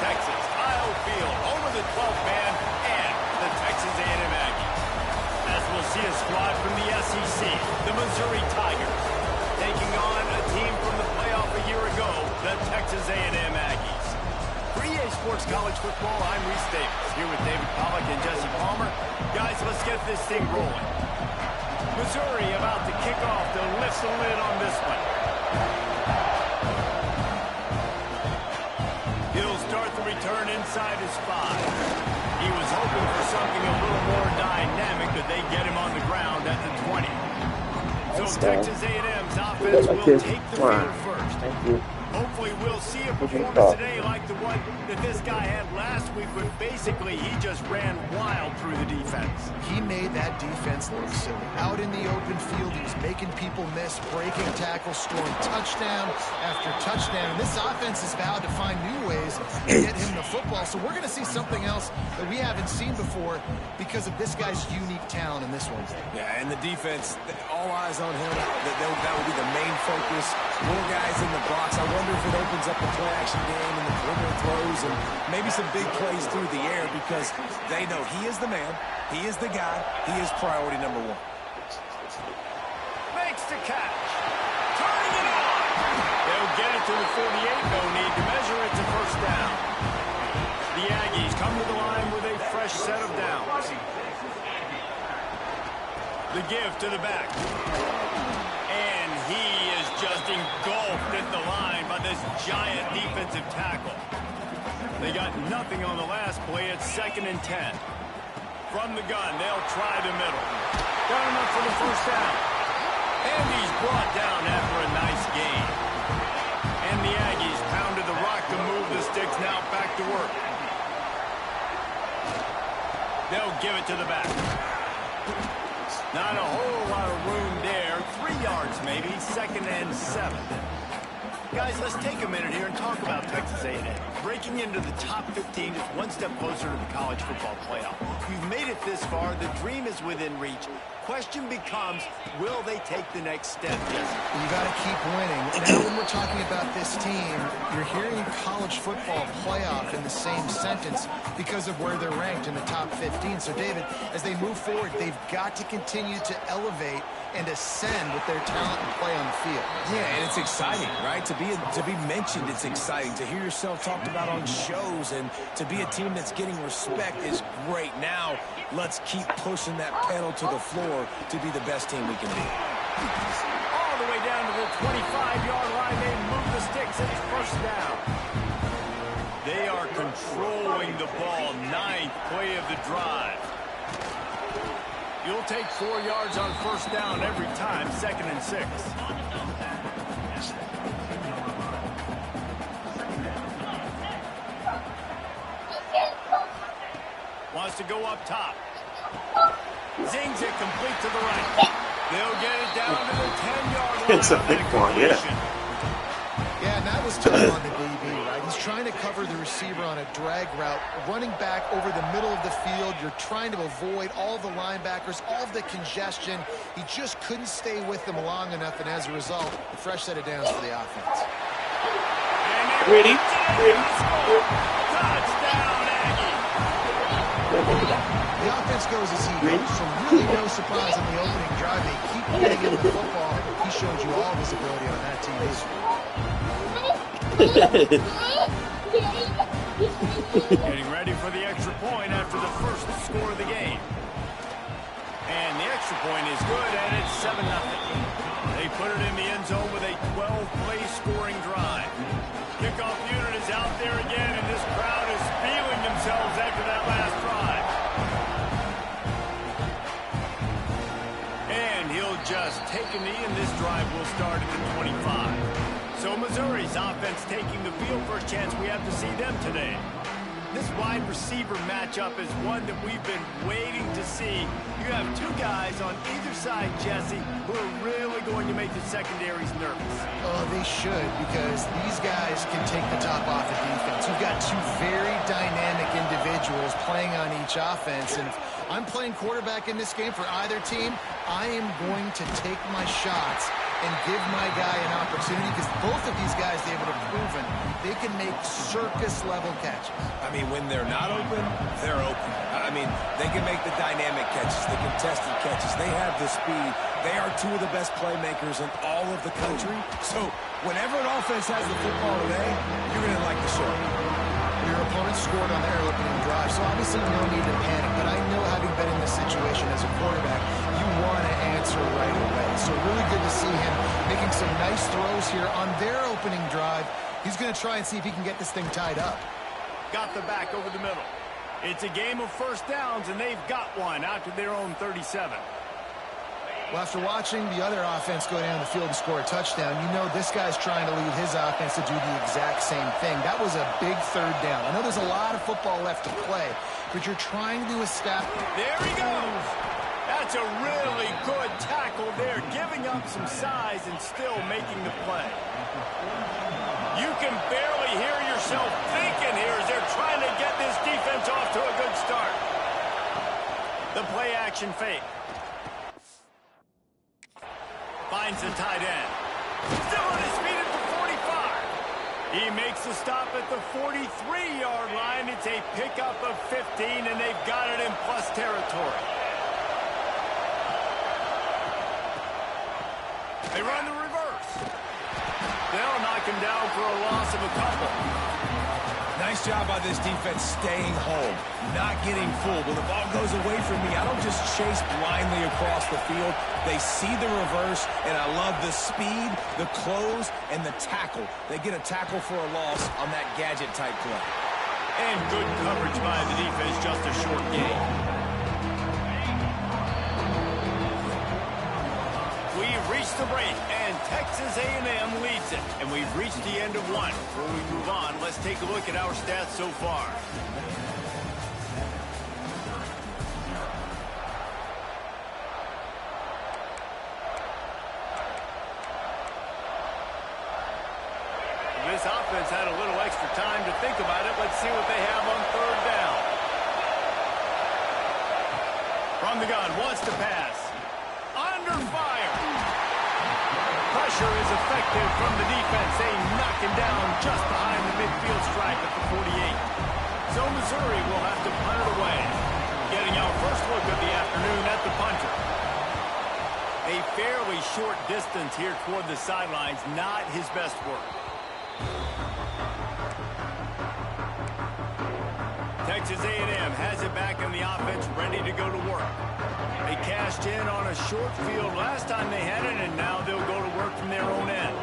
Texas, Kyle Field, home of the 12th man and the Texas A&M Aggies. As we'll see a squad from the SEC, the Missouri Tigers, taking on a team from the playoff a year ago, the Texas A&M Aggies. For EA Sports College Football, I'm Reese Davis, here with David Pollack and Jesse Palmer. Guys, let's get this thing rolling. Missouri about to kick off to lift the lid on this one. Return inside his 5. He was hoping for something a little more dynamic, but they get him on the ground at the 20. So Texas A&M's offense will take the field first. Thank you. Hopefully we'll see a performance today like the one that this guy had last week, but basically he just ran wild through the defense. He made that defense look silly. Out in the open field, he was making people miss, breaking tackles, scoring touchdown after touchdown. And this offense is vowed to find new ways to get him the football. So we're going to see something else that we haven't seen before because of this guy's unique talent in this one. Yeah, and the defense, all eyes on him. That will be the main focus. More guys in the box. I wonder if it opens up the play-action game and the perimeter throws and maybe some big plays through the air because they know he is the man, he is the guy, he is priority number 1. Makes the catch. Turning it on. They'll get it to the 48. No need to measure it to first down. The Aggies come to the line with a fresh set of downs. The give to the back. And he is just engulfed at the line by this giant defensive tackle. They got nothing on the last play. It's 2nd and 10. From the gun, they'll try the middle. Got enough for the first down. And he's brought down after a nice gain. And the Aggies pounded the rock to move the sticks. Now back to work. They'll give it to the back. Not a whole lot of room there. 3 yards maybe. 2nd and 7. Guys, let's take a minute here and talk about Texas A&M. Breaking into the top 15 is one step closer to the college football playoff. You've made it this far. The dream is within reach. Question becomes, will they take the next step? Yes. You got to keep winning. Now when we're talking about this team, you're hearing college football playoff in the same sentence because of where they're ranked in the top 15. So, David, as they move forward, they've got to continue to elevate and ascend with their talent and play on the field. Yeah, and it's exciting, right? To be mentioned, it's exciting. To hear yourself talked about on shows and to be a team that's getting respect is great. Now, let's keep pushing that pedal to the floor to be the best team we can be. All the way down to the 25-yard line. They move the sticks. It's first down. They are controlling the ball. 9th play of the drive. You'll take 4 yards on first down every time. 2nd and 6. Wants to go up top. Zings it complete to the right. They'll get it down to the 10-yard line. It's a big one, yeah. Yeah, and that was tough on the DB, right? He's trying to cover the receiver on a drag route, running back over the middle of the field. You're trying to avoid all the linebackers, all of the congestion. He just couldn't stay with them long enough, and as a result, a fresh set of downs for the offense. Ready? Touchdown, Aggie. The offense goes as he goes, so really no surprise in the opening drive. They keep getting him the football. He showed you all his ability on that TV. Getting ready for the extra point after the first score of the game. And the extra point is good, and it's 7-0. They put it in the end zone with a 12-play scoring drive. Kickoff unit is out there again, and this crowd is feeling themselves after that last drive. And he'll just take a knee, and this drive will start at the 25. So Missouri's offense taking the field. First chance we have to see them today. This wide receiver matchup is one that we've been waiting to see. You have two guys on either side, Jesse, who are really going to make the secondaries nervous. Oh, they should, because these guys can take the top off the defense. You've got two very dynamic individuals playing on each offense, and if I'm playing quarterback in this game for either team, I am going to take my shots and give my guy an opportunity, because both of these guys, they've proven they can make circus-level catches. I mean, when they're not open, they're open. I mean, they can make the dynamic catches, the contested catches. They have the speed. They are two of the best playmakers in all of the country. So whenever an offense has the football today, you're going to like the show. Your opponent scored on their opening drive, so obviously no need to panic. But I know, having been in this situation as a quarterback, you want to answer right away. So really good to see him making some nice throws here on their opening drive. He's going to try and see if he can get this thing tied up. Got the back over the middle. It's a game of first downs, and they've got one out to their own 37. Well, after watching the other offense go down the field and score a touchdown, you know this guy's trying to lead his offense to do the exact same thing. That was a big third down. I know there's a lot of football left to play, but you're trying to establish... There he goes! That's a really good tackle there, giving up some size and still making the play. You can barely hear yourself thinking here as they're trying to get this defense off to a good start. The play action fake. Finds the tight end. Still on his feet at the 45. He makes the stop at the 43-yard line. It's a pickup of 15, and they've got it in plus territory. They run the reverse. They'll knock him down for a loss of a couple. Nice job by this defense staying home, not getting fooled. When the ball goes away from me, I don't just chase blindly across the field. They see the reverse, and I love the speed, the close, and the tackle. They get a tackle for a loss on that gadget-type play. And good coverage by the defense, just a short gain. We've reached the break, and Texas A&M leads it. And we've reached the end of one. Before we move on, let's take a look at our stats so far. This offense had a little extra time to think about it. Let's see what they have on third down. From the gun, wants to pass. Under fire. Pressure is effective from the defense. They knock him down just behind the midfield stripe at the 48. So Missouri will have to punt it away. Getting our first look of the afternoon at the punter. A fairly short distance here toward the sidelines, not his best work. Texas A&M has it back in the offense, ready to go to work. They cashed in on a short field last time they had it, and now they'll go to work from their own end.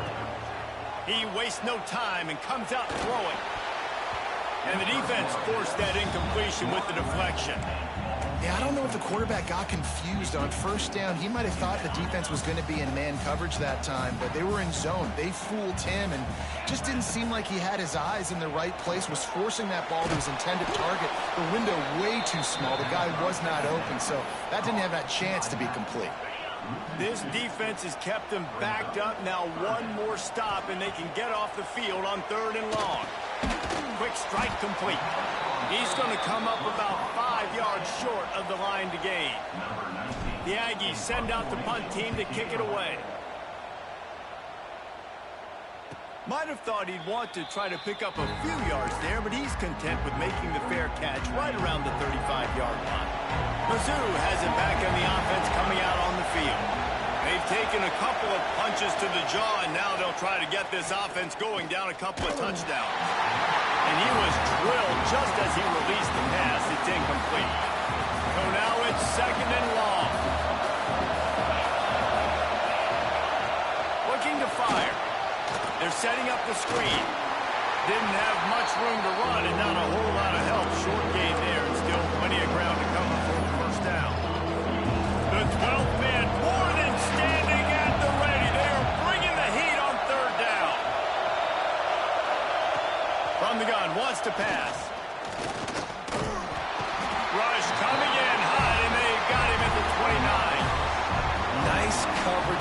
He wastes no time and comes out throwing. And the defense forced that incompletion with the deflection. Yeah, I don't know if the quarterback got confused on first down. He might have thought the defense was going to be in man coverage that time, but they were in zone. They fooled him and just didn't seem like he had his eyes in the right place, was forcing that ball to his intended target. The window way too small. The guy was not open, so that didn't have that chance to be complete. This defense has kept them backed up. Now one more stop, and they can get off the field on third and long. Quick strike complete. He's going to come up about 5 yards short of the line to gain. The Aggies send out the punt team to kick it away. Might have thought he'd want to try to pick up a few yards there, but he's content with making the fair catch right around the 35-yard line. Mizzou has it back in the offense coming out on the field. They've taken a couple of punches to the jaw, and now they'll try to get this offense going down a couple of touchdowns. And he was drilled just as he released the pass. It's incomplete. So now it's second and long. Looking to fire. They're setting up the screen. Didn't have much room to run and not a whole lot of help. Short gain there and still plenty of ground to cover for the first down. The 12th man more than standing at the ready. They are bringing the heat on third down. From the gun, wants to pass.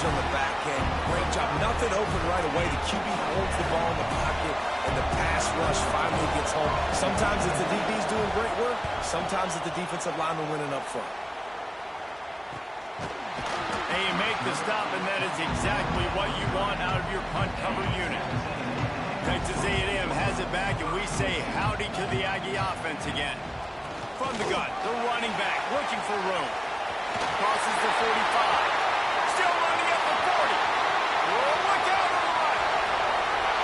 on the back end. Great job. Nothing open right away. The QB holds the ball in the pocket, and the pass rush finally gets home. Sometimes it's the DBs doing great work. Sometimes it's the defensive lineman winning up front. And you make the stop, and that is exactly what you want out of your punt cover unit. Texas A&M has it back, and we say howdy to the Aggie offense again. From the gun, the running back looking for room. Crosses the 45. Still running at the 40. Oh, look out on the right.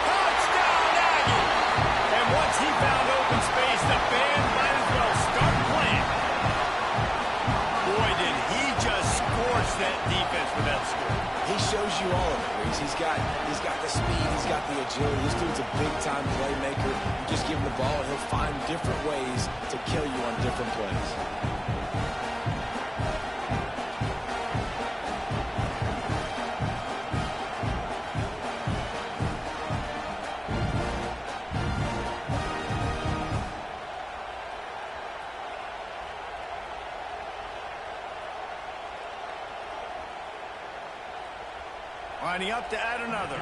Touchdown, Aggie! And once he found open space, the band might as well start playing. Boy, did he just scorch that defense with that score. He shows you all of it, Reese. He's got the speed, he's got the agility. This dude's a big-time playmaker. You just give him the ball, and he'll find different ways to kill you on different plays. Lining up to add another.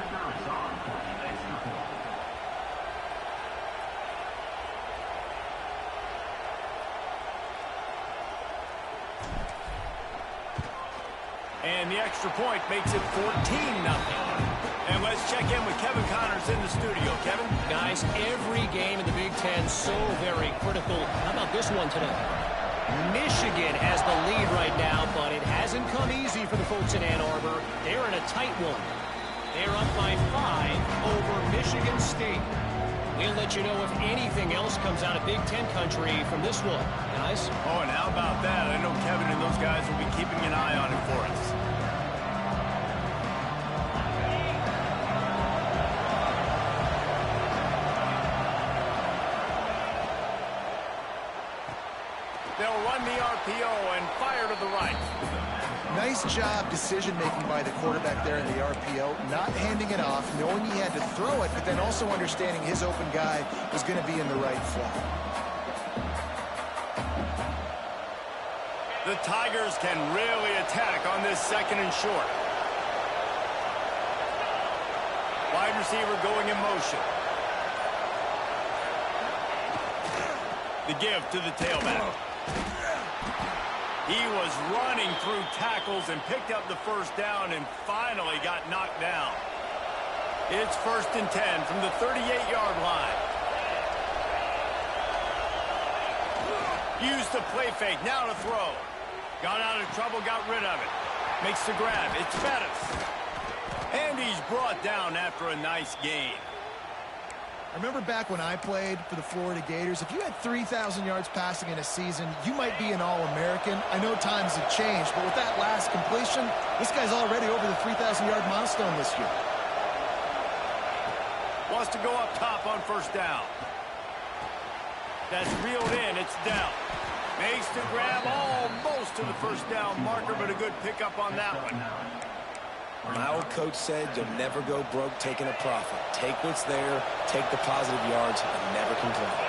And the extra point makes it 14-0. And let's check in with Kevin Connors in the studio. Kevin? Guys, every game in the Big Ten so very critical. How about this one today? Michigan has the lead right now, but it hasn't come easy for the folks in Ann Arbor. They're in a tight one. They're up by 5 over Michigan State. We'll let you know if anything else comes out of Big Ten country from this one, guys. Oh, and how about that? I know Kevin and those guys will be keeping an eye on it for us. They'll run the RPO and fire to the right. Nice job decision-making by the quarterback there in the RPO, not handing it off, knowing he had to throw it, but then also understanding his open guy was going to be in the right flat. The Tigers can really attack on this second and short. Wide receiver going in motion. The give to the tailback. He was running through tackles and picked up the first down and finally got knocked down. It's 1st and 10 from the 38-yard line. Used the play fake, now to throw. Got out of trouble, got rid of it. Makes the grab, it's Bettis. And he's brought down after a nice gain. I remember back when I played for the Florida Gators, if you had 3,000 yards passing in a season, you might be an All-American. I know times have changed, but with that last completion, this guy's already over the 3,000-yard milestone this year. Wants to go up top on first down. That's reeled in, it's down. Makes the grab almost to the first down marker, but a good pickup on that one. My old coach said you'll never go broke taking a profit. Take what's there, take the positive yards, and never complain.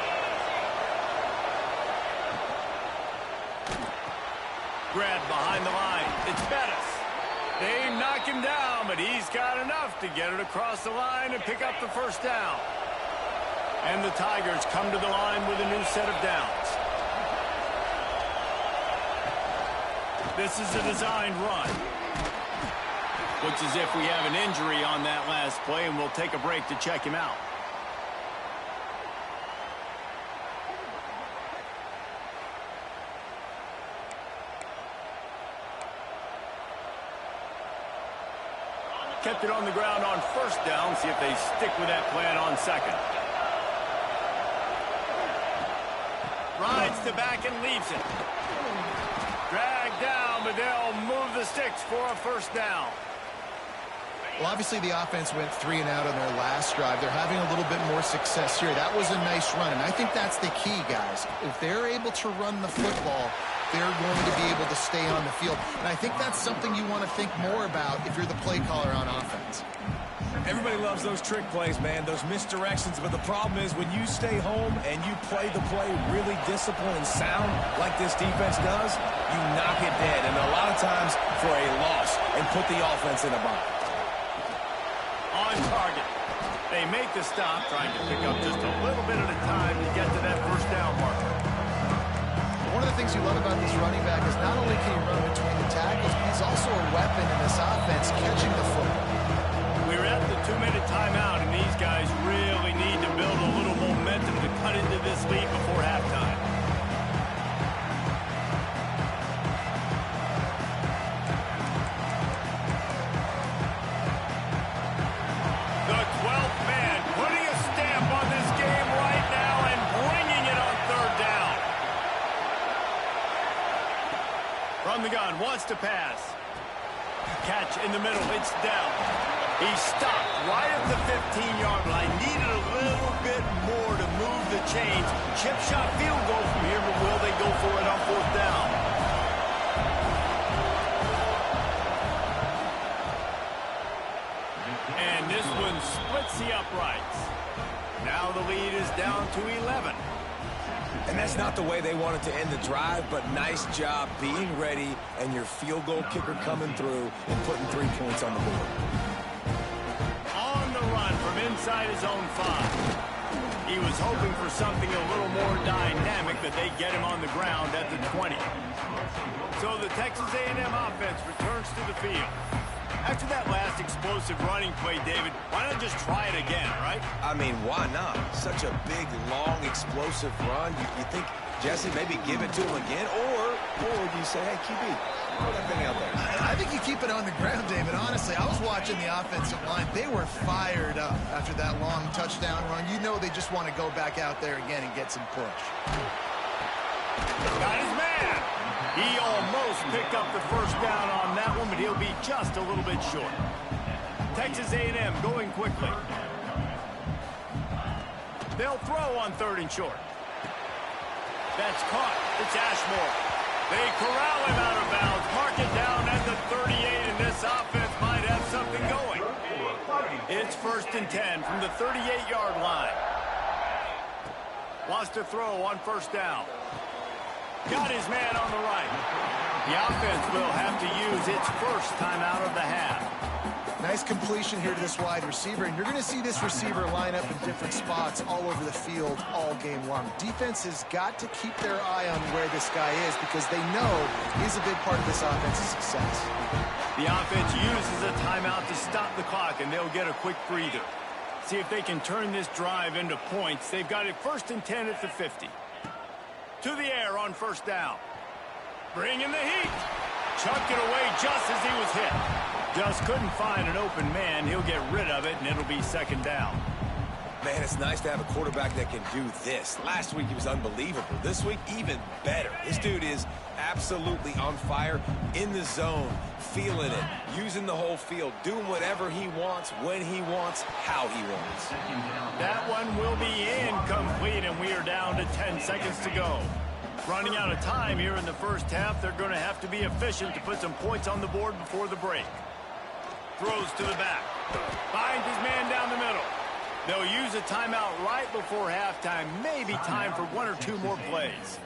Grab behind the line. It's Bettis. They knock him down, but he's got enough to get it across the line and pick up the first down. And the Tigers come to the line with a new set of downs. This is a designed run. Looks as if we have an injury on that last play, and we'll take a break to check him out. Kept it on the ground on first down. See if they stick with that plan on second. Rides the back and leaves it. Dragged down, but they'll move the sticks for a first down. Well, obviously the offense went 3 and out on their last drive. They're having a little bit more success here. That was a nice run, and I think that's the key, guys. If they're able to run the football, they're going to be able to stay on the field. And I think that's something you want to think more about if you're the play caller on offense. Everybody loves those trick plays, man, those misdirections. But the problem is when you stay home and you play the play really disciplined and sound like this defense does, you knock it dead. And a lot of times for a loss and put the offense in a bind. On target. They make the stop, trying to pick up just a little bit at a time to get to that first down marker. One of the things you love about this running back is not only can he run between the tackles, but he's also a weapon in this offense, catching the football. We're at the 2-minute timeout, and these guys really need to build a little momentum to cut into this lead before halftime. The 12th man putting a stamp on this game right now and bringing it on third down. From the gun, wants to pass. Catch in the middle, it's down. He stopped right at the 15-yard line. Needed a little bit more to move the chains. Chip shot field goal from here, but will they go for it on fourth down? And this one splits the uprights. Now the lead is down to 11. And that's not the way they wanted to end the drive, but nice job being ready and your field goal kicker coming through and putting 3 points on the board. On the run from inside his own 5. He was hoping for something a little more dynamic, but they get him on the ground at the 20. So the Texas A&M offense returns to the field. After that last explosive running play, David, why not just try it again, right? I mean, why not? Such a big, long, explosive run. You think, Jesse, maybe give it to him again? Or do you say, hey, QB, throw that thing out there? I think you keep it on the ground, David. Honestly, I was watching the offensive line. They were fired up after that long touchdown run. You know they just want to go back out there again and get some push. Got his man. He almost picked up the first down on that one, but he'll be just a little bit short. Texas A&M going quickly. They'll throw on third and short. That's caught. It's Ashmore. They corral him out of bounds. Mark it down at the 38, and this offense might have something going. It's 1st and 10 from the 38-yard line. Wants to throw on first down. Got his man on the right. The offense will have to use its first timeout of the half. Nice completion here to this wide receiver, and you're going to see this receiver line up in different spots all over the field all game long. Defense has got to keep their eye on where this guy is because they know he's a big part of this offense's success. The offense uses a timeout to stop the clock, and they'll get a quick breather. See if they can turn this drive into points. They've got it 1st and 10 at the 50. To the air on first down. Bring in the heat. Chucked it away just as he was hit. Just couldn't find an open man. He'll get rid of it, and it'll be 2nd down. Man, it's nice to have a quarterback that can do this. Last week, he was unbelievable. This week, even better. This dude is absolutely on fire, in the zone, feeling it, using the whole field, doing whatever he wants, when he wants, how he wants. That one will be incomplete, and we are down to 10 seconds to go. Running out of time here in the first half. They're going to have to be efficient to put some points on the board before the break. Throws to the back. Finds his man down the middle. They'll use a timeout right before halftime. Maybe time for 1 or 2 more plays.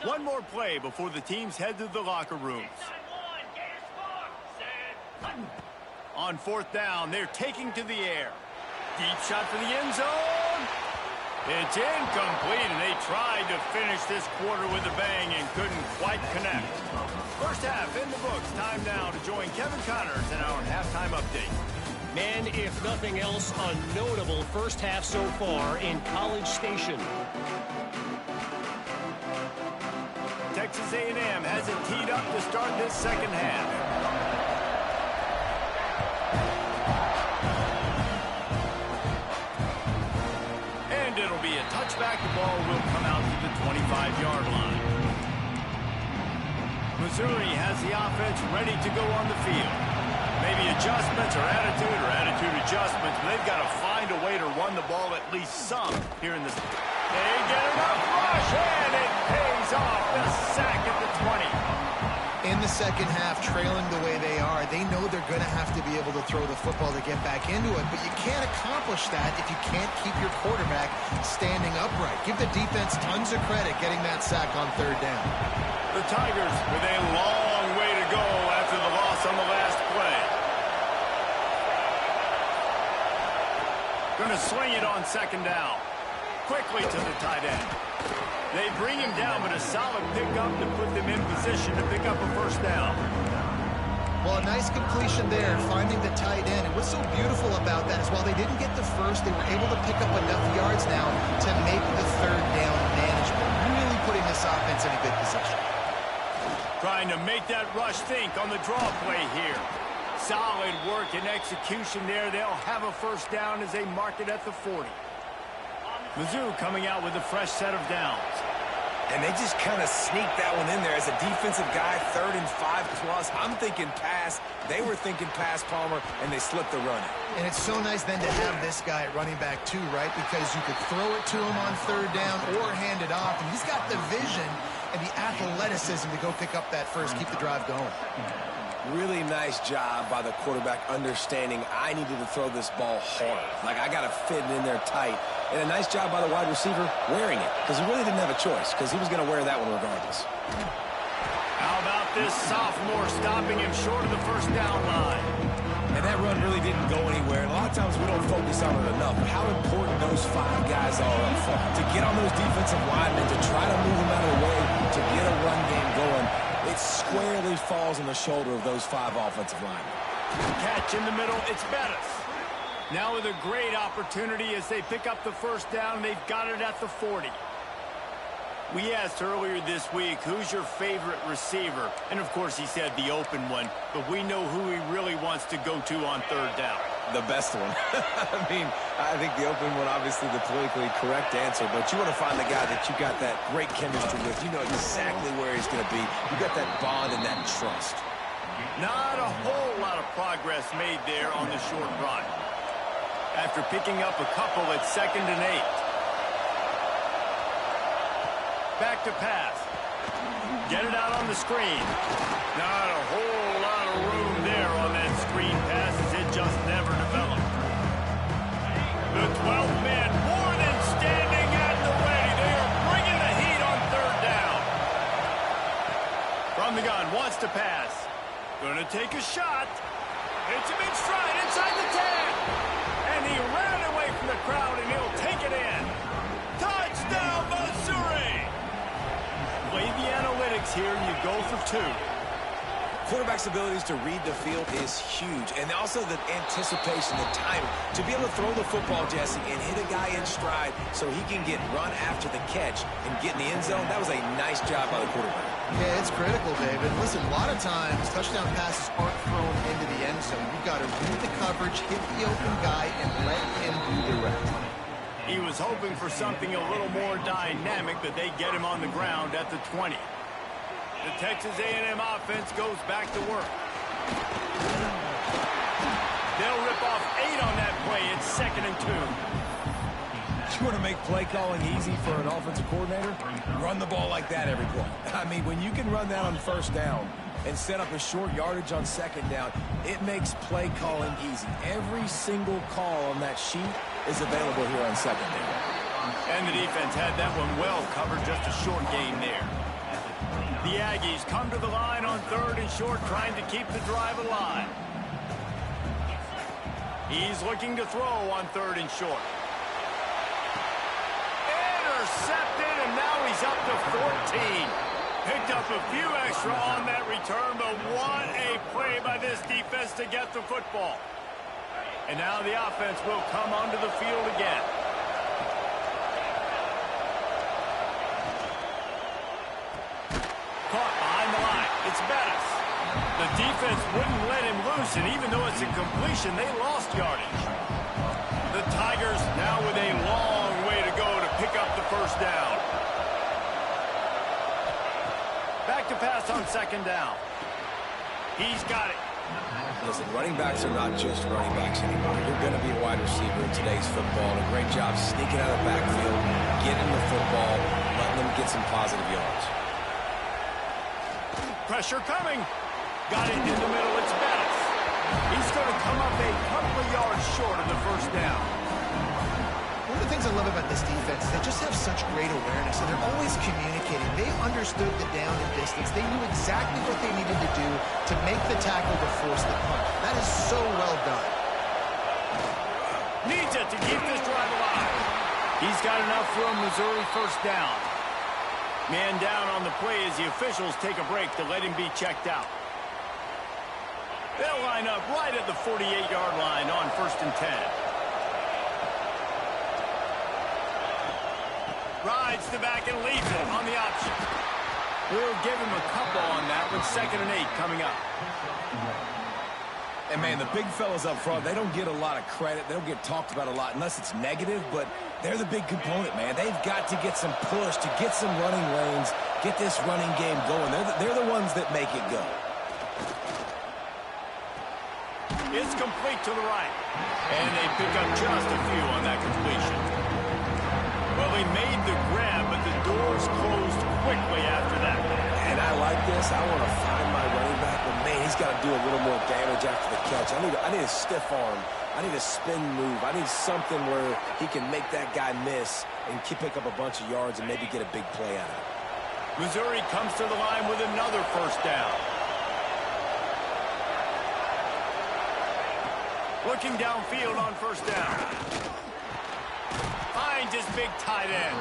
One more play before the teams head to the locker rooms. On 4th down, they're taking to the air. Deep shot for the end zone. It's incomplete, and they tried to finish this quarter with a bang and couldn't quite connect. First half in the books. Time now to join Kevin Connors in our halftime update. Man, if nothing else, a notable first half so far in College Station. Texas A&M has it teed up to start this second half. And it'll be a touchback. The ball will come out to the 25-yard line. Missouri has the offense ready to go on the field. Maybe adjustments or attitude adjustments, but they've got to find a way to run the ball at least some here in this. They get enough rush, and it pays pays off. The sack at the 20. In the second half, trailing the way they are, they know they're going to have to be able to throw the football to get back into it, but you can't accomplish that if you can't keep your quarterback standing upright. Give the defense tons of credit getting that sack on third down. The Tigers with a long way to go after the loss on the last play. Going to swing it on second down. Quickly to the tight end. They bring him down, but a solid pickup to put them in position to pick up a first down. Well, a nice completion there, finding the tight end. And what's so beautiful about that is while they didn't get the first, they were able to pick up enough yards now to make the third down manageable. Really putting this offense in a good position. Trying to make that rush think on the draw play here. Solid work and execution there. They'll have a first down as they mark it at the 40. Mizzou coming out with a fresh set of downs. And they just kind of sneaked that one in there as a defensive guy, 3rd and 5+. I'm thinking pass. They were thinking pass, Palmer, and they slipped the run. And it's so nice then to have this guy at running back too, right? Because you could throw it to him on third down or hand it off. And he's got the vision and the athleticism to go pick up that first, keep the drive going. Really nice job by the quarterback understanding I needed to throw this ball hard. Like, I got to fit it in there tight. And a nice job by the wide receiver wearing it, because he really didn't have a choice, because he was going to wear that one regardless. How about this sophomore stopping him short of the first down line? And that run really didn't go anywhere. And a lot of times we don't focus on it enough, but how important those 5 guys are up front. To get on those defensive linemen, to try to move them out of the way, to get a run game going, it squarely falls on the shoulder of those 5 offensive linemen. Catch in the middle, it's Bettis. Now with a great opportunity as they pick up the first down, they've got it at the 40. We asked earlier this week, who's your favorite receiver? And of course he said the open one, but we know who he really wants to go to on third down. The best one. I mean, I think the open one, obviously the politically correct answer, but you want to find the guy that you got that great chemistry with. You know exactly where he's going to be. You got that bond and that trust. Not a whole lot of progress made there on the short run. After picking up a couple at 2nd and 8. Back to pass. Get it out on the screen. Not a whole lot of room there on that screen pass as it just never developed. The 12th man more than standing at the ready. They are bringing the heat on third down. From the gun, wants to pass. Gonna take a shot. Hits him in stride inside the 10. And he ran away from the crowd, and he'll take it in. Touchdown, Missouri! Play the analytics here, and you go for 2. Quarterback's abilities to read the field is huge. And also the anticipation, the timing. To be able to throw the football, Jesse, and hit a guy in stride so he can get run after the catch and get in the end zone, that was a nice job by the quarterback. Yeah, it's critical, David. Listen, a lot of times, touchdown passes aren't thrown into the end zone. You've got to read the coverage, hit the open guy, and let him do the rest. He was hoping for something a little more dynamic, but they get him on the ground at the 20. The Texas A&M offense goes back to work. They'll rip off 8 on that play. It's 2nd and 2. You want to make play calling easy for an offensive coordinator? Run the ball like that every play. I mean, when you can run that on first down and set up a short yardage on second down, it makes play calling easy. Every single call on that sheet is available here on second down. And the defense had that one well covered, just a short gain there. The Aggies come to the line on 3rd and short, trying to keep the drive alive. He's looking to throw on 3rd and short. Intercepted, and now he's up to 14. Picked up a few extra on that return, but what a play by this defense to get the football. And now the offense will come onto the field again. Caught behind the line. It's Bettis. The defense wouldn't let him loose, and even though it's a completion, they lost yardage. The Tigers now with a long way to go to pick up the first down. Back to pass on 2nd down. He's got it. Listen, running backs are not just running backs anymore. You're going to be a wide receiver in today's football. And a great job sneaking out of the backfield, getting the football, letting them get some positive yards. Pressure coming. Got it in the middle. It's Bettis. He's going to come up a couple of yards short of the first down. One of the things I love about this defense is they just have such great awareness, and they're always communicating. They understood the down and distance. They knew exactly what they needed to do to make the tackle to force the punt. That is so well done. Needs it to keep this drive alive. He's got enough for a Missouri first down. Man down on the play as the officials take a break to let him be checked out. They'll line up right at the 48-yard line on 1st and 10. Rides the back and leaves it on the option. We'll give him a couple on that with 2nd and 8 coming up. And, man, the big fellas up front, they don't get a lot of credit. They don't get talked about a lot unless it's negative, but they're the big component, man. They've got to get some push, to get some running lanes, get this running game going. They're the ones that make it go. It's complete to the right. And they pick up just a few on that completion. Well, he made the grab, but the doors closed quickly after that. And I like this. I want to find my running back, but, man, he's got to do a little more damage after the catch. I need a stiff arm. I need a spin move. I need something where he can make that guy miss and pick up a bunch of yards and maybe get a big play out of it. Missouri comes to the line with another first down. Looking downfield on first down. Finds his big tight end.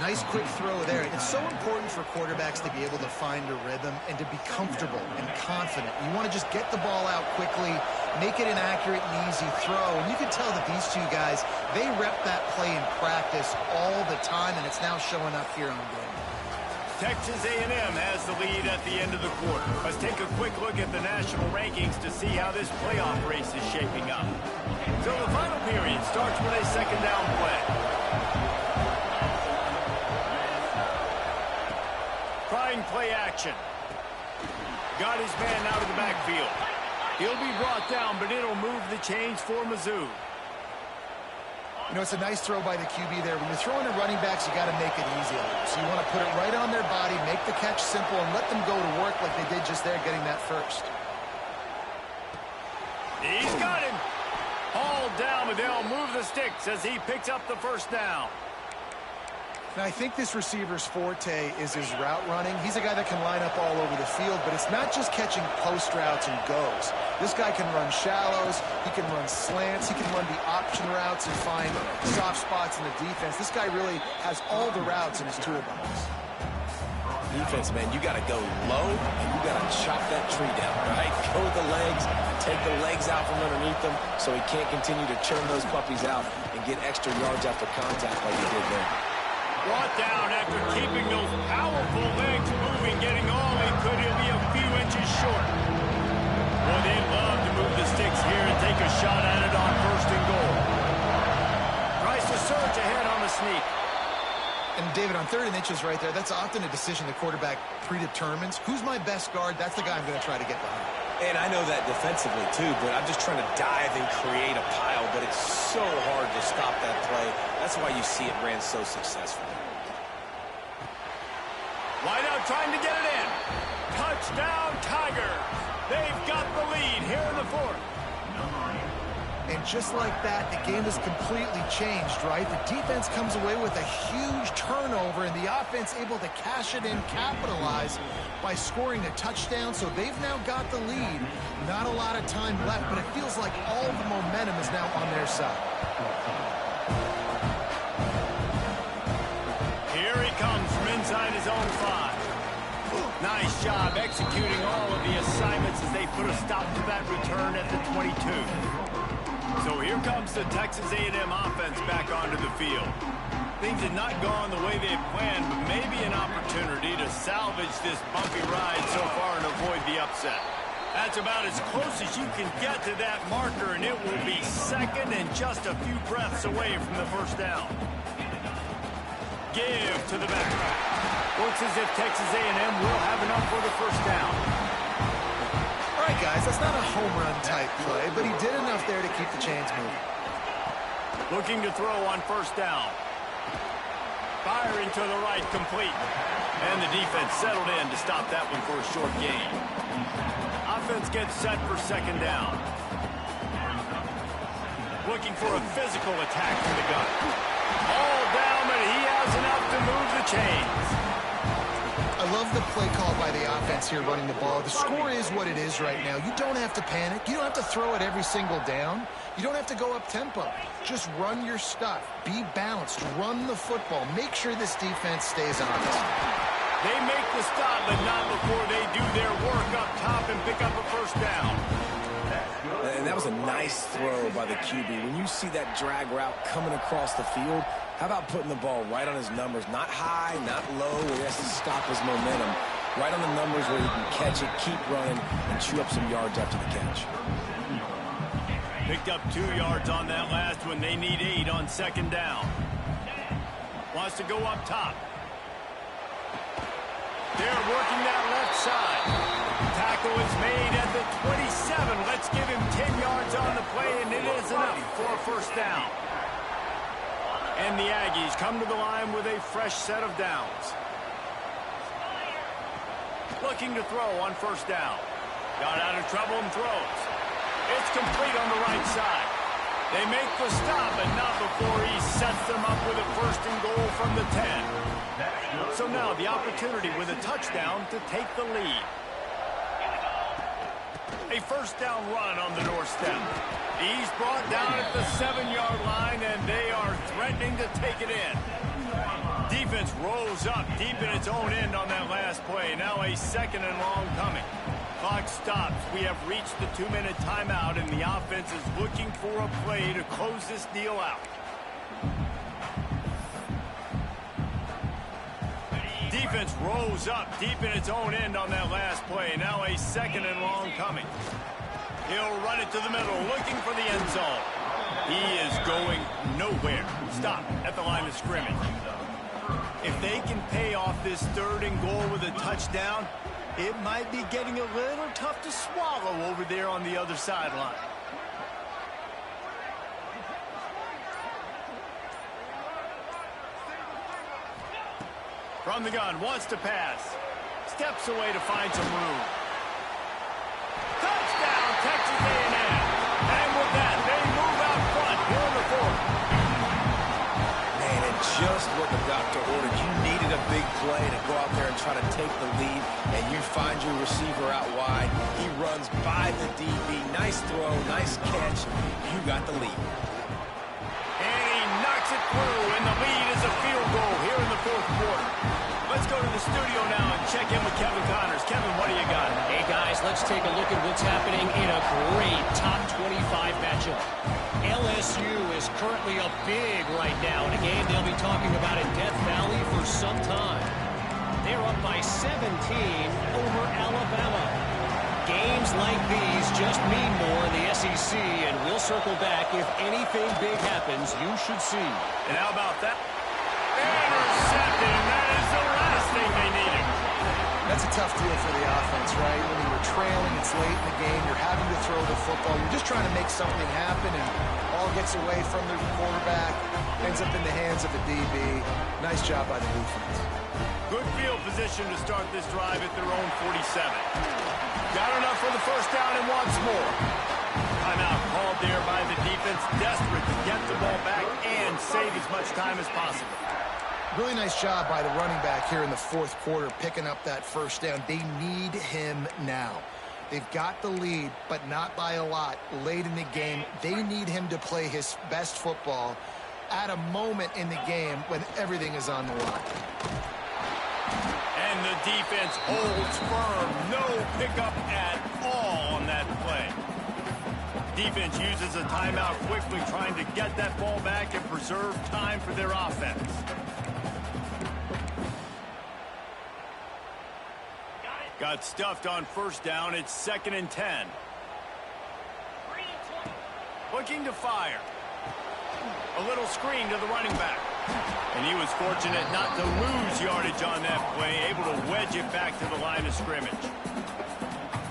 Nice quick throw there. It's so important for quarterbacks to be able to find a rhythm and to be comfortable and confident. You want to just get the ball out quickly, make it an accurate and easy throw. And you can tell that these two guys, they rep that play in practice all the time, and it's now showing up here on game. Texas A&M has the lead at the end of the quarter. Let's take a quick look at the national rankings to see how this playoff race is shaping up. So the final period starts with a 2nd down play. Trying play action. Got his man out of the backfield. He'll be brought down, but it'll move the chains for Mizzou. You know, it's a nice throw by the QB there. When you're throwing to running backs, you got to make it easy. So you want to put it right on their body, make the catch simple, and let them go to work like they did just there, getting that first. He's got him. Hauled down, but they'll move the sticks as he picks up the first down. Now, I think this receiver's forte is his route running. He's a guy that can line up all over the field, but it's not just catching post routes and goes. This guy can run shallows, he can run slants, he can run the option routes and find soft spots in the defense. This guy really has all the routes in his toolbox. Defense, man, you got to go low, and you got to chop that tree down, right? Go with the legs, take the legs out from underneath them so he can't continue to churn those puppies out and get extra yards after contact like he did there. Brought down after keeping those powerful legs moving, getting all he could. He'll be a few inches short. Well, they'd love to move the sticks here and take a shot at it on 1st and goal. Tries to surge ahead on the sneak. And, David, on 3rd and inches right there, that's often a decision the quarterback predetermines. Who's my best guard? That's the guy I'm going to try to get behind. And I know that defensively, too, but I'm just trying to dive and create a pile, but it's so hard to stop that play. That's why you see it ran so successfully. Wide out trying to get it in. Touchdown, Tigers. They've got the lead here in the 4th. And just like that, the game has completely changed, right? The defense comes away with a huge turnover, and the offense able to cash it in, capitalize by scoring a touchdown. So they've now got the lead. Not a lot of time left, but it feels like all the momentum is now on their side. Here he comes from inside his own 5. Nice job executing all of the assignments as they put a stop to that return at the 22. So here comes the Texas A&M offense back onto the field. Things had not gone the way they had planned, but maybe an opportunity to salvage this bumpy ride so far and avoid the upset. That's about as close as you can get to that marker, and it will be 2nd and just a few breaths away from the first down. Give to the back. Looks as if Texas A&M will have enough for the first down. All right, guys, that's not a home run type play, but he did enough there to keep the chains moving. Looking to throw on first down. Firing to the right, complete. And the defense settled in to stop that one for a short gain. Offense gets set for second down. Looking for a physical attack from the gun. All down, but he has enough to move the chains. I love the play call by the offense here running the ball. The score is what it is right now. You don't have to panic. You don't have to throw it every single down. You don't have to go up tempo. Just run your stuff. Be balanced. Run the football. Make sure this defense stays honest. They make the stop, but not before they do their work up top and pick up a first down. And that was a nice throw by the QB. When you see that drag route coming across the field, how about putting the ball right on his numbers? Not high, not low, where he has to stop his momentum. Right on the numbers where he can catch it, keep running, and chew up some yards after the catch. Picked up 2 yards on that last one. They need 8 on second down. Wants to go up top. They're working that left side. Tackle is made at the 27. Let's give him 10 yards on the play, and it is enough for a first down. And the Aggies come to the line with a fresh set of downs. Looking to throw on first down. Got out of trouble and throws. It's complete on the right side. They make the stop, but not before he sets them up with a first and goal from the 10. So now the opportunity with a touchdown to take the lead. A first down run on the doorstep. He's brought down at the 7-yard line, and they are threatening to take it in. Defense rolls up deep in its own end on that last play. Now a second and long coming. Clock stops. We have reached the 2-minute timeout, and the offense is looking for a play to close this deal out. Defense rolls up deep in its own end on that last play. Now a second and long coming. He'll run it to the middle, looking for the end zone. He is going nowhere. Stop at the line of scrimmage. If they can pay off this third and goal with a touchdown, it might be getting a little tough to swallow over there on the other sideline. From the gun, wants to pass. Steps away to find some room. Touchdown, Texas A&M. And with that, they move out front here in the fourth. Man, and just what the doctor ordered. You needed a big play to go out there and try to take the lead, and you find your receiver out wide. He runs by the DB. Nice throw, nice catch. You got the lead. And he knocks it through, and the lead is a field goal here in the fourth quarter. Let's go to the studio now and check in with Kevin Connors. Kevin, what do you got? Hey, guys, let's take a look at what's happening in a great top 25 matchup. LSU is currently up big right now in a game they'll be talking about in Death Valley for some time. They're up by 17 over Alabama. Games like these just mean more in the SEC, and we'll circle back. If anything big happens, you should see. And how about that? Intercepted, and that is the last thing they needed. That's a tough deal for the offense, right? When you were trailing, it's late in the game, you're having to throw the football. You're just trying to make something happen, and all gets away from the quarterback, ends up in the hands of the DB. Nice job by the defense. Good field position to start this drive at their own 47. Got enough for the first down and wants more. Timeout called there by the defense, desperate to get the ball back and save as much time as possible. Really nice job by the running back here in the fourth quarter, picking up that first down. They need him now. They've got the lead, but not by a lot late in the game. They need him to play his best football at a moment in the game when everything is on the line. And the defense holds firm. No pickup at all on that play. Defense uses a timeout quickly, trying to get that ball back and preserve time for their offense. Got stuffed on first down. It's 2nd and 10. Looking to fire. A little screen to the running back. And he was fortunate not to lose yardage on that play, able to wedge it back to the line of scrimmage.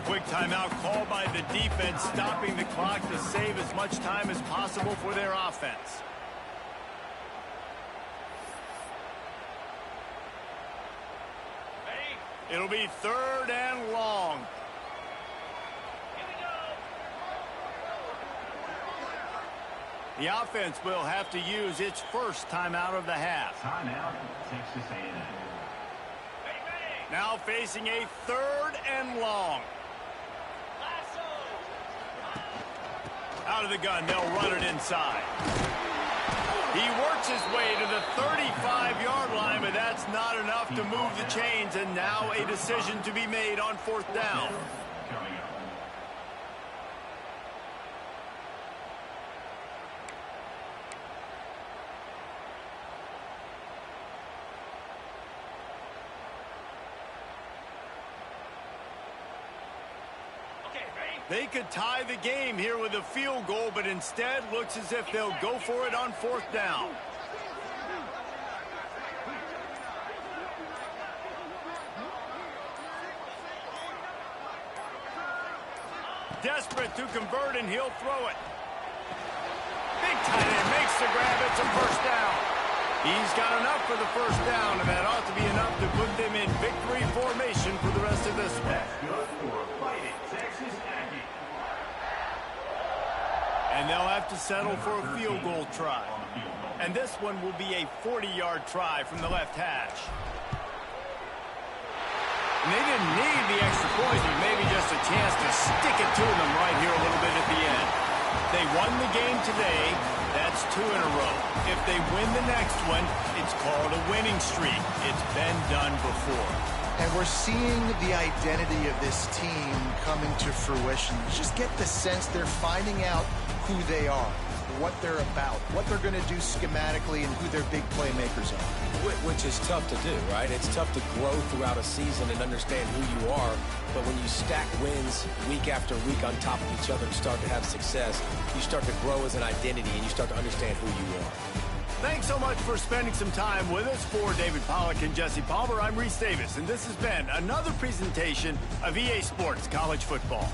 Quick timeout called by the defense, stopping the clock to save as much time as possible for their offense. It'll be 3rd and long. The offense will have to use its first timeout of the half. Timeout, Texas A&M. Now facing a 3rd and long. Out of the gun, they'll run it inside. He works his way to the 35-yard line, but that's not enough to move the chains, and now a decision to be made on 4th down. Coming up. They could tie the game here with a field goal, but instead looks as if they'll go for it on 4th down. Desperate to convert, and he'll throw it. Big tight end makes the grab. It's a 1st down. He's got enough for the 1st down, and that ought to be enough to put them in victory formation for the rest of this one. That's good for Fighting Texas Aggies. And they'll have to settle for a field goal try. And this one will be a 40-yard try from the left hash. And they didn't need the extra point, but maybe just a chance to stick it to them right here a little bit at the end. They won the game today. That's 2 in a row. If they win the next one, it's called a winning streak. It's been done before. And we're seeing the identity of this team coming to fruition. You just get the sense they're finding out who they are, what they're about, what they're going to do schematically, and who their big playmakers are. Which is tough to do, right? It's tough to grow throughout a season and understand who you are. But when you stack wins week after week on top of each other and start to have success, you start to grow as an identity and you start to understand who you are. Thanks so much for spending some time with us. For David Pollack and Jesse Palmer, I'm Reese Davis, and this has been another presentation of EA Sports College Football.